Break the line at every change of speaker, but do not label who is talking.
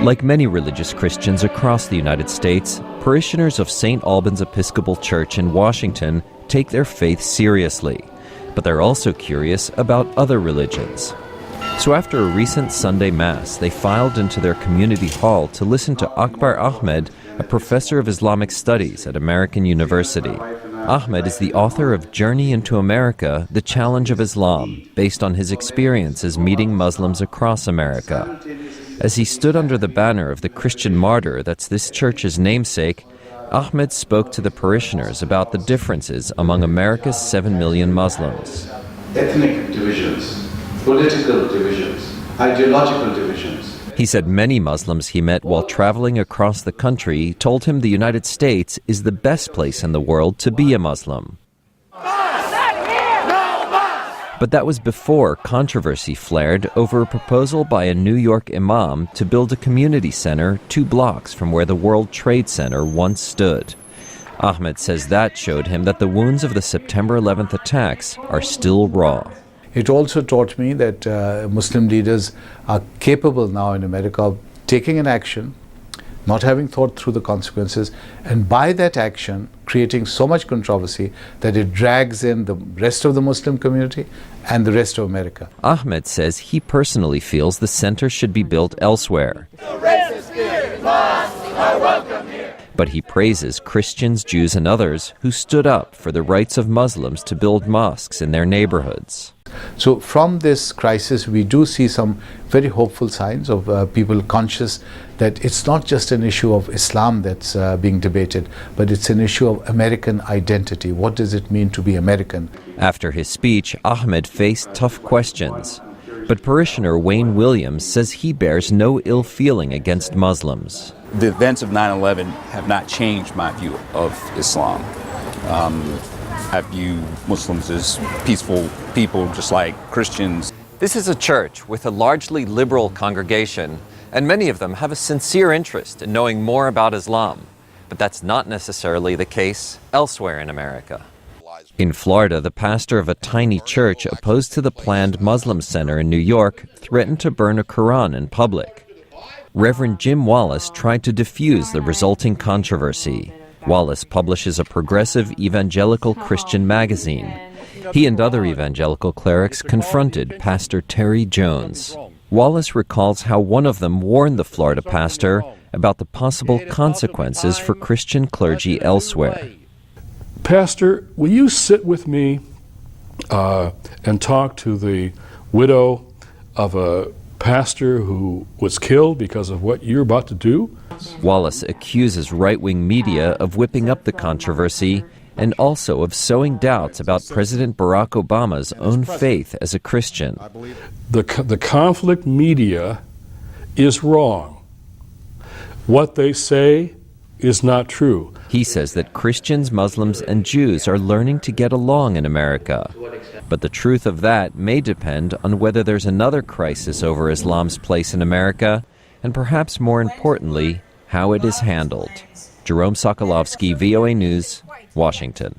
Like many religious Christians across the United States, parishioners of St. Albans Episcopal Church in Washington take their faith seriously, but they're also curious about other religions. So after a recent Sunday Mass, they filed into their community hall to listen to Akbar Ahmed, a professor of Islamic Studies at American University. Ahmed is the author of Journey into America, The Challenge of Islam, based on his experiences meeting Muslims across America. As he stood under the banner of the Christian martyr that's this church's namesake, Ahmed spoke to the parishioners about the differences among America's 7 million Muslims.
Ethnic divisions, political divisions, ideological divisions.
He said many Muslims he met while traveling across the country told him the United States is the best place in the world to be a Muslim. But that was before controversy flared over a proposal by a New York imam to build a community center 2 blocks from where the World Trade Center once stood. Ahmed says that showed him that the wounds of the September 11th attacks are still raw.
It also taught me that Muslim leaders are capable now in America of taking an action, not having thought through the consequences, and by that action creating so much controversy that it drags in the rest of the Muslim community and the rest of America.
Ahmed says he personally feels the center should be built elsewhere. But he praises Christians, Jews, and others who stood up for the rights of Muslims to build mosques in their neighborhoods.
So from this crisis, we do see some very hopeful signs of people conscious that it's not just an issue of Islam that's being debated, but it's an issue of American identity. What does it mean to be American? After
his speech, Ahmed faced tough questions. But parishioner Wayne Williams says he bears no ill feeling against Muslims.
The events of 9/11 have not changed my view of Islam. I view Muslims as peaceful people, just like Christians.
This is a church with a largely liberal congregation, and many of them have a sincere interest in knowing more about Islam. But that's not necessarily the case elsewhere in America. In Florida, the pastor of a tiny church opposed to the planned Muslim center in New York threatened to burn a Quran in public. Reverend Jim Wallace tried to diffuse the resulting controversy. Wallace publishes a progressive evangelical Christian magazine. He and other evangelical clerics confronted Pastor Terry Jones. Wallace recalls how one of them warned the Florida pastor about the possible consequences for Christian clergy elsewhere.
Pastor, will you sit with me and talk to the widow of a pastor who was killed because of what you're about to do?
Wallace accuses right-wing media of whipping up the controversy and also of sowing doubts about President Barack Obama's own faith as a Christian.
The conflict media is wrong. What they say is not true.
He says that Christians, Muslims, and Jews are learning to get along in America. But the truth of that may depend on whether there's another crisis over Islam's place in America, and perhaps more importantly, how it is handled. Jerome Socolovsky, VOA News, Washington.